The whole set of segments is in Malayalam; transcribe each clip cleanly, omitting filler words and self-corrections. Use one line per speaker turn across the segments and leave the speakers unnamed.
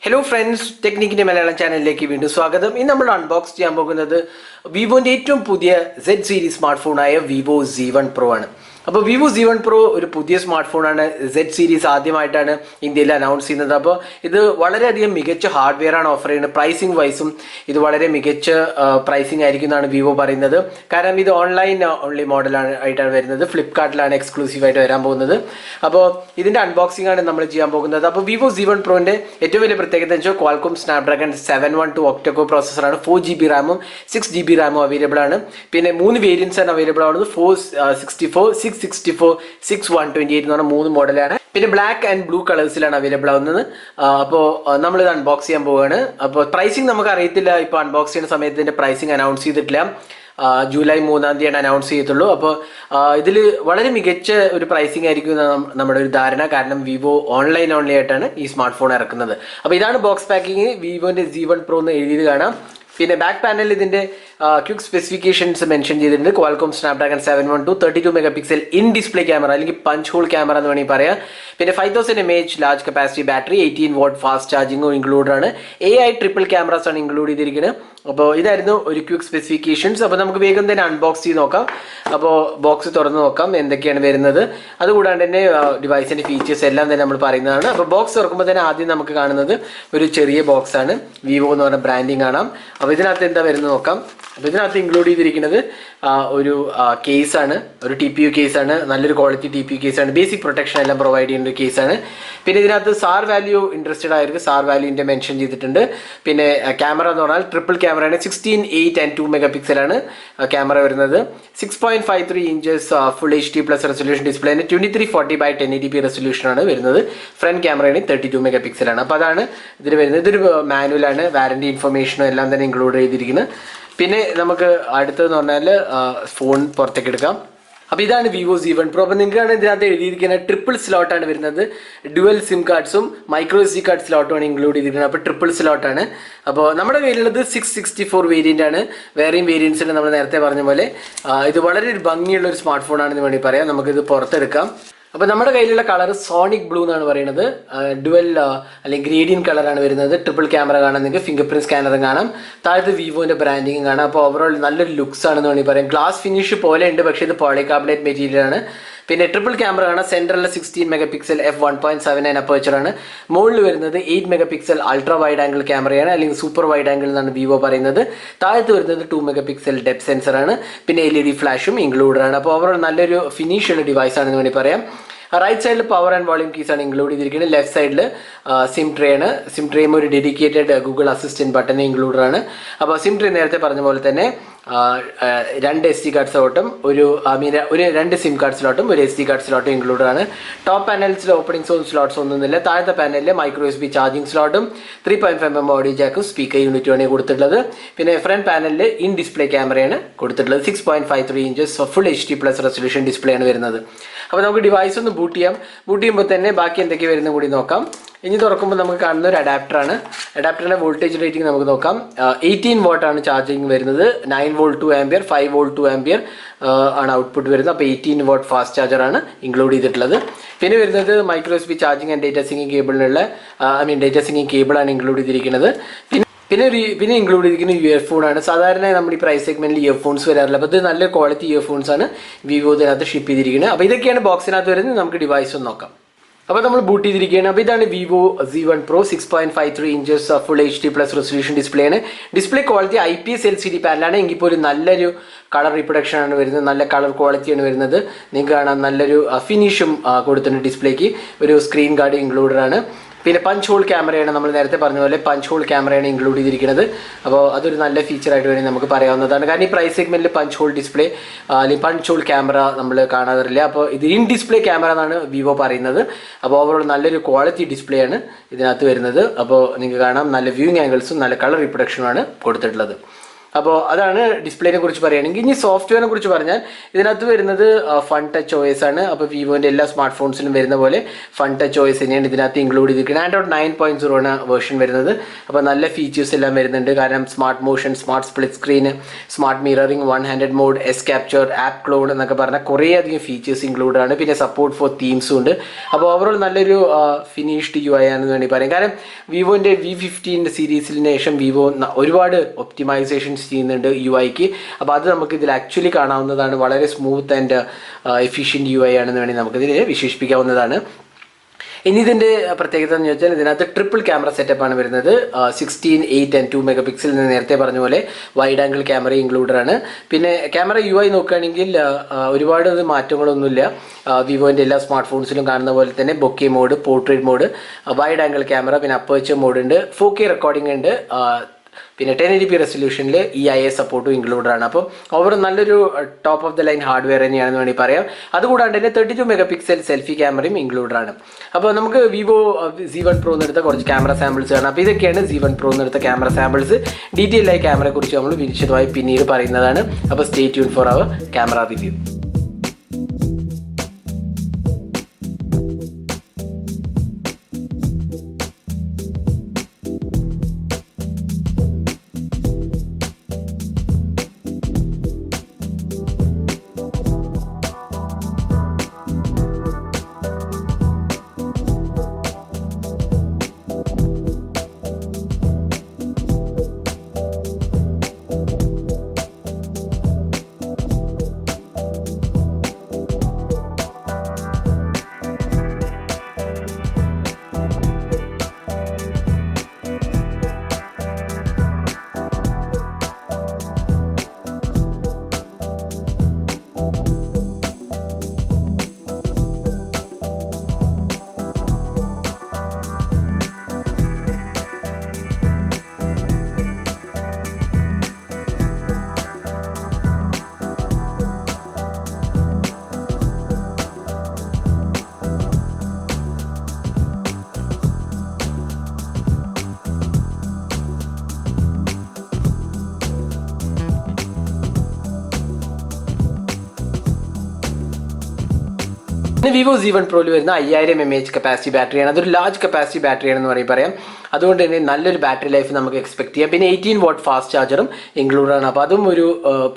Hello friends, Technique Malayalam channel like വീണ്ടും സ്വാഗതം. ഇന്ന് നമ്മൾ അൺബോക്സ് ചെയ്യാൻ പോകുന്നത് വിവോന്റെ ഏറ്റവും പുതിയ Z സീരീസ് സ്മാർട്ട് ആയ Vivo Z1 Pro ആണ്. അപ്പോൾ Vivo Z1 Pro ഒരു പുതിയ സ്മാർട്ട് ഫോണാണ്. Z സീരീസ് ആദ്യമായിട്ടാണ് ഇന്ത്യയിൽ അനൗൺസ് ചെയ്യുന്നത്. അപ്പോൾ ഇത് വളരെയധികം മികച്ച ഹാർഡ്വെയർ ആണ് ഓഫർ ചെയ്യുന്നത്. പ്രൈസിംഗ് വൈസും ഇത് വളരെ മികച്ച പ്രൈസിംഗ് ആയിരിക്കും എന്നാണ് വിവോ പറയുന്നത്. കാരണം ഇത് ഓൺലൈൻ ഓൺലി മോഡലാണ് ആയിട്ടാണ് വരുന്നത്. ഫ്ലിപ്കാർട്ടിലാണ് എക്സ്ക്ലൂസീവ് ആയിട്ട് വരാൻ പോകുന്നത്. അപ്പോൾ ഇതിന്റെ അൺബോക്സിംഗ് ആണ് നമ്മൾ ചെയ്യാൻ പോകുന്നത്. അപ്പോൾ Vivo Z1 Proന്റെ ഏറ്റവും വലിയ പ്രത്യേകത എന്ന് വെച്ചാൽ Qualcomm Snapdragon 712 octa-core പ്രോസസ്സറാണ്. 4GB റാമും 6GB റാമും അവൈലബിൾ ആണ്. പിന്നെ 3 വേരിയൻസ് ആണ് അവൈലബിൾ ആവുന്നത്. 464, 664, 6128 എന്ന് പറഞ്ഞ 3 മോഡലാണ്. പിന്നെ ബ്ലാക്ക് ആൻഡ് ബ്ലൂ കളേഴ്സിലാണ് അവൈലബിൾ ആവുന്നത്. അപ്പോൾ നമ്മളിത് അൺബോക്സ് ചെയ്യാൻ പോവുകയാണ്. അപ്പോൾ പ്രൈസിങ് നമുക്ക് അറിയത്തില്ല. ഇപ്പോൾ അൺബോക്സ് ചെയ്യുന്ന സമയത്ത് ഇതിന്റെ പ്രൈസിങ് അനൗൺസ് ചെയ്തിട്ടില്ല. ജൂലൈ 3-ാം തീയതിയാണ് അനൗൺസ് ചെയ്തിട്ടുള്ളൂ. അപ്പോൾ ഇതിൽ വളരെ മികച്ച ഒരു പ്രൈസിംഗ് ആയിരിക്കും നമ്മുടെ ഒരു ധാരണ. കാരണം വിവോ ഓൺലൈൻ ഓൺലി ആയിട്ടാണ് ഈ സ്മാർട്ട് ഫോൺ ഇറക്കുന്നത്. അപ്പോൾ ഇതാണ് ബോക്സ് പാക്കിങ്. വിവോന്റെ Z1 Pro എന്ന് എഴുതിയത് കാണാം. പിന്നെ ബാക്ക് പാനലിൽ ഇതിന്റെ ക്വിക്ക് സ്പെസിഫിക്കേഷൻസ് മെൻഷൻ ചെയ്തിട്ടുണ്ട്. Qualcomm Snapdragon 712 32 megapixel in display camera അല്ലെങ്കിൽ പഞ്ച് ഹോൾ ക്യാമറ എന്ന് വേണമെങ്കിൽ പറയാം. പിന്നെ 5000 mAh large capacity battery, 18 watt fast ചാർജിങ്ങും ഇൻക്ലൂഡ് ആണ്. AI ട്രിപ്പിൾ ക്യാമറാസ് ആണ് ഇൻക്ലൂഡ് ചെയ്തിരിക്കുന്നത്. അപ്പോൾ ഇതായിരുന്നു ഒരു ക്വിക്ക് സ്പെസിഫിക്കേഷൻസ്. അപ്പോൾ നമുക്ക് വേഗം തന്നെ അൺബോക്സ് ചെയ്ത് നോക്കാം. അപ്പോൾ ബോക്സ് തുറന്ന് നോക്കാം എന്തൊക്കെയാണ് വരുന്നത്. അതുകൂടാണ്ട് തന്നെ ഡിവൈസിന്റെ ഫീച്ചേഴ്സ് എല്ലാം തന്നെ നമ്മൾ പറയുന്നതാണ്. അപ്പോൾ ബോക്സ് തുറക്കുമ്പോൾ തന്നെ ആദ്യം നമുക്ക് കാണുന്നത് ഒരു ചെറിയ ബോക്സ് ആണ്. വിവോ എന്ന് പറഞ്ഞ ബ്രാൻഡിങ് കാണാം. അപ്പോൾ ഇതിനകത്ത് എന്താ വരുന്നത് നോക്കാം. അപ്പോൾ ഇതിനകത്ത് ഇൻക്ലൂഡ് ചെയ്തിരിക്കുന്നത് ഒരു കേസാണ്, ഒരു TPU കേസാണ്. നല്ലൊരു ക്വാളിറ്റി TPU കേസാണ്. ബേസിക് പ്രൊട്ടക്ഷൻ എല്ലാം പ്രൊവൈഡ് ചെയ്യുന്ന ഒരു കേസാണ്. പിന്നെ ഇതിനകത്ത് സാർ വാല്യൂ ഇൻട്രസ്റ്റഡ് ആയവർക്ക് സാർ വാല്യൂവിൻ്റെ മെൻഷൻ ചെയ്തിട്ടുണ്ട്. പിന്നെ ക്യാമറ എന്ന് പറഞ്ഞാൽ ട്രിപ്പിൾ ക്യാമറയാണ്. 16, 8 and 2 മെഗാപിക്സലാണ് ക്യാമറ വരുന്നത്. 6.53 ഇഞ്ചസ് ഫുൾ HD+ റെസൊല്യൂഷൻ ഡിസ്പ്ലേന് 2340x1080p റെസൊല്യൂഷനാണ് വരുന്നത്. ഫ്രണ്ട് ക്യാമറയാണ് 32 മെഗാപിക്സലാണ്. അപ്പോൾ അതാണ് ഇതിൽ വരുന്നത്. ഇതൊരു മാനുവലാണ്. വാറണ്ടി ഇൻഫർമേഷനും എല്ലാം തന്നെ ഇൻക്ലൂഡ് ചെയ്തിരിക്കുന്നത്. പിന്നെ നമുക്ക് അടുത്തതെന്ന് പറഞ്ഞാൽ ഫോൺ പുറത്തേക്ക് എടുക്കാം. അപ്പോൾ ഇതാണ് Vivo Z1 Pro. അപ്പോൾ നിങ്ങൾക്കാണ് ഇതിനകത്ത് എഴുതിയിരിക്കുന്നത് ട്രിപ്പിൾ സ്ലോട്ടാണ് വരുന്നത്. ഡ്യുവൽ സിം കാർഡ്സും മൈക്രോ SD കാർഡ് സ്ലോട്ടുമാണ് ഇൻക്ലൂഡ് ചെയ്തിരിക്കുന്നത്. അപ്പോൾ ട്രിപ്പിൾ സ്ലോട്ടാണ്. അപ്പോൾ നമ്മുടെ കയ്യിലുള്ളത് 664 വേരിയൻ്റ് ആണ്. വേറെയും വേരിയൻസ് ഉണ്ട്. നമ്മൾ നേരത്തെ പറഞ്ഞ പോലെ ഇത് വളരെ ഒരു ഭംഗിയുള്ള ഒരു സ്മാർട്ട് ഫോണാണെന്ന് വേണമെങ്കിൽ പറയാം. നമുക്കിത് പുറത്തെടുക്കാം. അപ്പോൾ നമ്മുടെ കയ്യിലുള്ള കളർ സോണിക് ബ്ലൂ എന്നാണ് പറയുന്നത്. ഡുവൽ അല്ലെങ്കിൽ ഗ്രേഡിയൻ കളറാണ് വരുന്നത്. ട്രിപ്പിൾ ക്യാമറ കാണാൻ നിങ്ങൾക്ക് ഫിംഗർ പ്രിന്റ് സ്കാനറും കാണാം. താഴത്ത് വിവോന്റെ ബ്രാൻഡിങ്ങും കാണാം. അപ്പോൾ ഓവറോൾ നല്ലൊരു ലുക്സ് ആണെന്ന് വേണമെങ്കിൽ പറയാം. ഗ്ലാസ് ഫിനിഷ് പോലെ ഉണ്ട്, പക്ഷേ ഇത് പോളികാർബണേറ്റ് മെറ്റീരിയൽ ആണ്. പിന്നെ ട്രിപ്പിൾ ക്യാമറ കാണാം. സെൻട്രലിൽ 16 മെഗാപിക്സൽ f1.79 അപ്പേച്ചറാണ്. മുകളിൽ വരുന്നത് 8 മെഗാപിക്സൽ അൾട്രാ വൈഡ് ആംഗിൾ ക്യാമറയാണ്, അല്ലെങ്കിൽ സൂപ്പർ വൈഡ് ആംഗിൾ എന്നാണ് വിവോ പറയുന്നത്. താഴത്ത് വരുന്നത് 2 മെഗാപിക്സൽ ഡെപ്ത് സെൻസറാണ്. പിന്നെ LED ഫ്ലാഷും ഇൻക്ലൂഡഡ് ആണ്. അപ്പോൾ ഓവറോൾ നല്ലൊരു ഫിനിഷ് ഉള്ള ഡിവൈസ് ആണെന്ന് വേണമെങ്കിൽ പറയാം. റൈറ്റ് സൈഡിൽ പവർ ആൻഡ് വോളിയം കീസ് ആണ് ഇൻക്ലൂഡ് ചെയ്തിരിക്കുന്നത്. ലെഫ്റ്റ് സൈഡിൽ സിം ട്രേ ആണ്. സിം ട്രേയും ഒരു dedicated Google assistant button included ആണ്. അപ്പോൾ സിം ട്രേ നേരത്തെ പറഞ്ഞ പോലെ തന്നെ 2 SD കാർഡ് സ്ലോട്ടും ഒരു രണ്ട് സിം കാർഡ് സ്ലോട്ടും ഒരു SD കാർഡ് സ്ലോട്ടും ഇൻക്ലൂഡ് ആണ്. ടോപ്പ് പാനൽസിൽ ഓപ്പണിംഗ് സോൺ സ്ലോട്ട്സ് ഒന്നുമില്ല. താഴത്തെ പാനലിൽ മൈക്രോ USB ചാർജിങ് സ്ലോട്ടും 3.5mm ഓഡിയോ ജാക്കും സ്പീക്കർ യൂണിറ്റുമാണ് കൊടുത്തിട്ടുള്ളത്. പിന്നെ ഫ്രണ്ട് പാനലിൽ ഇൻ ഡിസ്പ്ലേ ക്യാമറയാണ് കൊടുത്തിട്ടുള്ളത്. 6.53 inches full HD+ resolution display ആണ് വരുന്നത്. അപ്പോൾ നമുക്ക് ഡിവൈസ് ഒന്ന് ബൂട്ട് ചെയ്യാം. ബൂട്ട് ചെയ്യുമ്പോൾ തന്നെ ബാക്കി എന്തൊക്കെ വരുന്നത് കൂടി നോക്കാം. ഇനി തുറക്കുമ്പോൾ നമുക്ക് കാണുന്ന ഒരു അഡാപ്റ്ററാണ്. അഡാപ്റ്ററിന്റെ വോൾട്ടേജ് റേറ്റിംഗ് നമുക്ക് നോക്കാം. 18 വാട്ടാണ് ചാർജിങ് വരുന്നത്. 9 വോൾട്ട് 2 ആംപിയർ, 5 വോൾട്ട് 2 ആംപിയർ ആണ് ഔട്ട്പുട്ട് വരുന്നത്. അപ്പോൾ 18 വാട്ട് ഫാസ്റ്റ് ചാർജറാണ് ഇൻക്ലൂഡ് ചെയ്തിട്ടുള്ളത്. പിന്നെ വരുന്നത് micro USB charging and data syncing കേബിളിനുള്ള ഡേറ്റ സിംഗിങ് കേബിളാണ് ഇൻക്ലൂഡ് ചെയ്തിരിക്കുന്നത്. പിന്നെ ഇൻക്ലൂഡ് ചെയ്തിരിക്കുന്ന ഇയർഫോൺ ആണ്. സാധാരണ നമ്മുടെ ഈ പ്രൈസ് സെഗ്മെന്റിൽ ഇയർഫോൺസ് വരാറില്ല. അപ്പോൾ ഇത് നല്ല ക്വാളിറ്റി ഇയർഫോൺസ് ആണ് വിവോ ഇതിനകത്ത് ഷിപ്പ് ചെയ്തിരിക്കുന്നത്. അപ്പോൾ ഇതൊക്കെയാണ് ബോക്സിനകത്ത് വരുന്നത്. നമുക്ക് ഡിവൈസ് ഒന്ന് നോക്കാം. അപ്പോൾ നമ്മൾ ബൂട്ട് ചെയ്തിരിക്കുകയാണ്. അപ്പോൾ ഇതാണ് Vivo Z1 Pro. 6.53 inches full HD+ resolution display ആണ്. ഡിസ്പ്ലേ ക്വാളിറ്റി IPS LCD പാനലാണ്. എങ്കിൽ പോലും നല്ലൊരു കളർ റീപ്രൊഡക്ഷൻ ആണ് വരുന്നത്. നല്ല കളർ ക്വാളിറ്റിയാണ് വരുന്നത്. നിങ്ങൾക്ക് കാണാം നല്ലൊരു ഫിനിഷും കൊടുത്തിട്ടുണ്ട്. ഡിസ്പ്ലേക്ക് ഒരു സ്ക്രീൻ ഗാർഡ് ഇൻക്ലൂഡഡ് ആണ്. പിന്നെ പഞ്ച് ഹോൾ ക്യാമറയാണ്. നമ്മൾ നേരത്തെ പറഞ്ഞ പോലെ പഞ്ച് ഹോൾ ക്യാമറയാണ് ഇൻക്ലൂഡ് ചെയ്തിരിക്കുന്നത്. അപ്പോൾ അതൊരു നല്ല ഫീച്ചറായിട്ട് വേണമെങ്കിൽ നമുക്ക് പറയാവുന്നതാണ്. കാരണം ഈ പ്രൈസ് സെഗ്മെന്റിൽ പഞ്ച് ഹോൾ ഡിസ്പ്ലേ അല്ലെങ്കിൽ പഞ്ച് ഹോൾ ക്യാമറ നമ്മൾ കാണാറില്ല. അപ്പോൾ ഇത് ഇൻ ഡിസ്പ്ലേ ക്യാമറ എന്നാണ് വിവോ പറയുന്നത്. അപ്പോൾ ഓവറോൾ നല്ലൊരു ക്വാളിറ്റി ഡിസ്പ്ലേ ആണ് ഇതിനകത്ത് വരുന്നത്. അപ്പോൾ നിങ്ങൾക്ക് കാണാം നല്ല വ്യൂയിങ് ആംഗിൾസും നല്ല കളർ റീപ്രൊഡക്ഷനുമാണ് കൊടുത്തിട്ടുള്ളത്. അപ്പോൾ അതാണ് ഡിസ്പ്ലേനെ കുറിച്ച് പറയുകയാണെങ്കിൽ. ഇനി സോഫ്റ്റ്വെയറിനെ കുറിച്ച് പറഞ്ഞാൽ ഇതിനകത്ത് വരുന്നത് ഫൺ ടച്ച് OS ആണ്. അപ്പോൾ വിവോൻ്റെ എല്ലാ സ്മാർട്ട് ഫോൺസിലും വരുന്ന പോലെ ഫൺ ടച്ച് OS തന്നെയാണ് ഇതിനകത്ത് ഇൻക്ലൂഡ് ചെയ്തിരിക്കുന്നത്. ആൻഡ്രോയിഡ് 9.0 ആണ് വേർഷൻ വരുന്നത്. അപ്പോൾ നല്ല ഫീച്ചേഴ്സ് എല്ലാം വരുന്നുണ്ട്. കാരണം smart motion, smart split screen, smart mirroring, 1 handed mode, S capture, app cloud എന്നൊക്കെ പറഞ്ഞാൽ കുറേയധികം ഫീച്ചേഴ്സ് ഇൻക്ലൂഡ് ആണ്. പിന്നെ സപ്പോർട്ട് ഫോർ തീംസും ഉണ്ട്. അപ്പോൾ ഓവറോൾ നല്ലൊരു ഫിനിഷ്ഡ് UI ആണെന്ന് വേണ്ടി പറയാം. കാരണം വിവോൻ്റെ V15 സീരീസിന് ശേഷം വിവോ ഒരുപാട് ഒപ്റ്റിമൈസേഷൻസ് ചെയ്യുന്നുണ്ട് UIക്ക്. അപ്പോൾ അത് നമുക്ക് ഇതിൽ ആക്ച്വലി കാണാവുന്നതാണ്. വളരെ സ്മൂത്ത് ആൻഡ് എഫിഷ്യൻറ്റ് UI ആണെന്ന് വേണമെങ്കിൽ നമുക്കിതിൽ വിശേഷിപ്പിക്കാവുന്നതാണ്. ഇനി ഇതിൻ്റെ പ്രത്യേകത എന്ന് വെച്ചാൽ ഇതിനകത്ത് ട്രിപ്പിൾ ക്യാമറ സെറ്റപ്പാണ് വരുന്നത്. 16, 8 and 2 മെഗാപിക്സൽ എന്ന് നേരത്തെ പറഞ്ഞ പോലെ വൈഡ് ആംഗിൾ ക്യാമറ ഇൻക്ലൂഡഡ് ആണ്. പിന്നെ ക്യാമറ UI നോക്കുകയാണെങ്കിൽ ഒരുപാട് മാറ്റങ്ങളൊന്നുമില്ല. വിവോൻ്റെ എല്ലാ സ്മാർട്ട് ഫോൺസിലും കാണുന്ന പോലെ തന്നെ bokeh mode, portrait mode, wide angle camera, പിന്നെ അപ്പർച്ചർ മോഡ് ഉണ്ട്, 4K റെക്കോർഡിംഗ് ഉണ്ട്, പിന്നെ 1080p റെസൊല്യൂഷനിൽ EIA സപ്പോർട്ടും ഇൻക്ലൂഡഡ് ആണ്. അപ്പോൾ ഓവർ നല്ലൊരു top of the line hardware തന്നെയാണെന്ന് വേണമെങ്കിൽ പറയാം. അതുകൂടാണ്ട് തന്നെ 32 മെഗാപിക്സൽ സെൽഫി ക്യാമറയും ഇൻക്ലൂഡഡ് ആണ്. അപ്പോൾ നമുക്ക് വിവോ Z1 Pro എന്നെടുത്ത കുറച്ച് ക്യാമറ സാമ്പിൾസ് കാണാം. അപ്പോൾ ഇതൊക്കെയാണ് Z1 Pro എന്നെടുത്ത ക്യാമറ സാമ്പിൾസ്. ഡീറ്റെയിൽ ആയി ക്യാമറയെ കുറിച്ച് നമ്മൾ വിശദമായി പിന്നീട് പറയുന്നതാണ്. അപ്പോൾ stay tune for our camera review. Vivo Z1 Proയിൽ വരുന്ന 5000 mAh കപ്പാസിറ്റി ബാറ്ററിയാണ്. അതൊരു ലാർജ് കപ്പാസിറ്റി ബാറ്ററിയാണെന്ന് പറയാം. അതുകൊണ്ട് തന്നെ നല്ലൊരു ബാറ്ററി ലൈഫ് നമുക്ക് എക്സ്പെക്ട് ചെയ്യാം. പിന്നെ 18 watt ഫാസ്റ്റ് ചാർജറും ഇൻക്ലൂഡ് ആണ്. അപ്പോൾ അതും ഒരു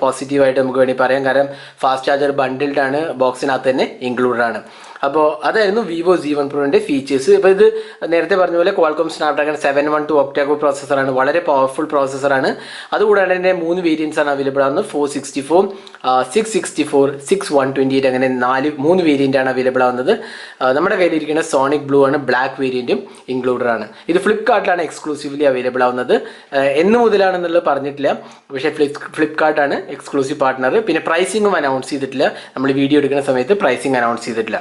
പോസിറ്റീവായിട്ട് നമുക്ക് വേണ്ടി പറയാം. കാരണം ഫാസ്റ്റ് ചാർജർ ബണ്ടിൽഡ് ആണ്, ബോക്സിനകത്ത് തന്നെ ഇൻക്ലൂഡ് ആണ്. അപ്പോൾ അതായിരുന്നു വിവോ Z1 Proൻ്റെ ഫീച്ചേഴ്സ്. ഇപ്പോൾ ഇത് നേരത്തെ പറഞ്ഞ പോലെ ക്വാൾകോം സ്നാപ്ഡ്രാഗൺ 712 ഒക്ടാകോ പ്രോസസ്സറാണ്. വളരെ പവർഫുൾ പ്രോസസ്സറാണ്. അതുകൂടാതെ തന്നെ 3 വേരിയൻസ് ആണ് അവൈലബിൾ ആവുന്നത്. 464, 664, 6128 അങ്ങനെ 3 വേരിയൻ്റ് ആണ് അവൈലബിൾ ആവുന്നത്. നമ്മുടെ കയ്യിലിരിക്കുന്ന സോണിക് ബ്ലൂ ആണ്, ബ്ലാക്ക് വേരിയൻറ്റും ഇൻക്ലൂഡഡ് ആണ്. ഇത് ഫ്ലിപ്കാർട്ടിലാണ് എക്സ്ക്ലൂസീവ്ലി അവൈലബിൾ ആവുന്നത്. എന്ന് മുതലാണെന്നുള്ളത് പറഞ്ഞിട്ടില്ല, പക്ഷേ ഫ്ലിപ്കാർട്ടാണ് എക്സ്ക്ലൂസീവ് പാർട്ട്ണർ. പിന്നെ പ്രൈസിങ്ങും അനൗൺസ് ചെയ്തിട്ടില്ല. നമ്മൾ വീഡിയോ എടുക്കുന്ന സമയത്ത് പ്രൈസിങ് അനൗൺസ് ചെയ്തിട്ടില്ല.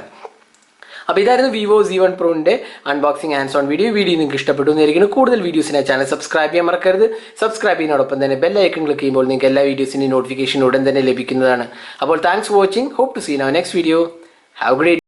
അപ്പോൾ ഇതായിരുന്നു വിവോ Z1 Proൻ്റെ അൺബോക്സിംഗ് ഹാൻഡ്സ് ഓൺ വീഡിയോ. നിങ്ങൾക്ക് ഇഷ്ടപ്പെട്ടു എന്നിരിക്കുന്നു. കൂടുതൽ വീഡിയോസിനെ ചാനൽ സബ്സ്ക്രൈബ് ചെയ്യാൻ മറക്കരുത്. സബ്സ്ക്രൈബ് ചെയ്യുന്നതോടൊപ്പം തന്നെ ബെൽ ഐക്കൺ ക്ലിക്ക് ചെയ്യുമ്പോൾ നിങ്ങൾക്ക് എല്ലാ വീഡിയോസിൻ്റെയും നോട്ടിഫിക്കേഷൻ ഉടൻ തന്നെ ലഭിക്കുന്നതാണ്. അപ്പോൾ thanks for watching. Hope to see in our next video. Have a great